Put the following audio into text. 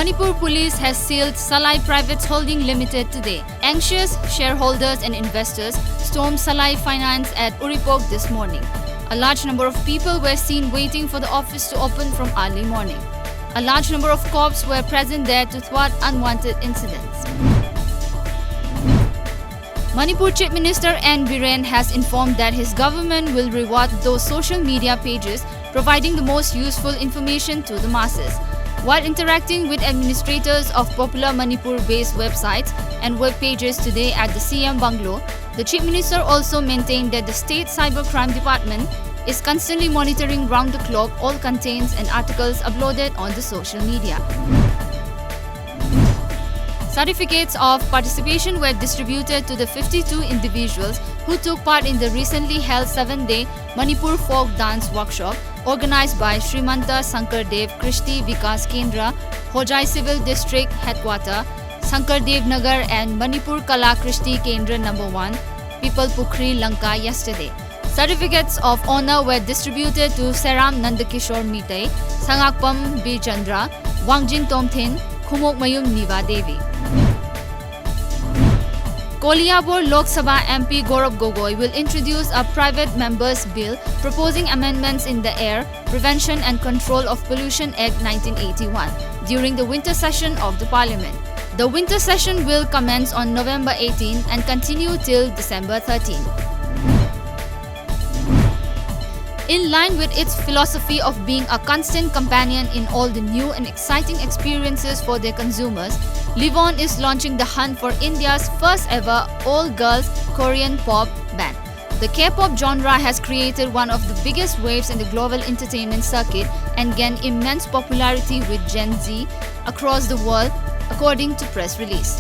Manipur Police has sealed Salai Privates Holding Limited today. Anxious shareholders and investors stormed Salai Finance at Uripok this morning. A large number of people were seen waiting for the office to open from early morning. A large number of cops were present there to thwart unwanted incidents. Manipur Chief Minister N. Biren has informed that his government will reward those social media pages providing the most useful information to the masses. While interacting with administrators of popular Manipur-based websites and web pages today at the CM Bungalow, the Chief Minister also maintained that the State Cybercrime Department is constantly monitoring round-the-clock all contents and articles uploaded on the social media. Certificates of participation were distributed to the 52 individuals who took part in the recently held 7-day Manipur Folk Dance Workshop organized by Srimanta Sankardev Krishti Vikas Kendra, Hojai Civil District Headquarter, Sankardev Nagar and Manipur Kala Krishti Kendra No. 1, People Pukri, Lanka yesterday. Certificates of honor were distributed to Seram Nandakishore Mitay, Sangakpam B. Chandra, Wangjin Tomthin, Khumok Mayum Niva Devi. Koliabor Lok Sabha MP Gaurav Gogoi will introduce a private members' bill proposing amendments in the Air Prevention and Control of Pollution Act 1981 during the winter session of the Parliament. The winter session will commence on November 18 and continue till December 13. In line with its philosophy of being a constant companion in all the new and exciting experiences for their consumers, Livon is launching the hunt for India's first ever all-girls Korean pop band. The K-pop genre has created one of the biggest waves in the global entertainment circuit and gained immense popularity with Gen Z across the world, according to press release.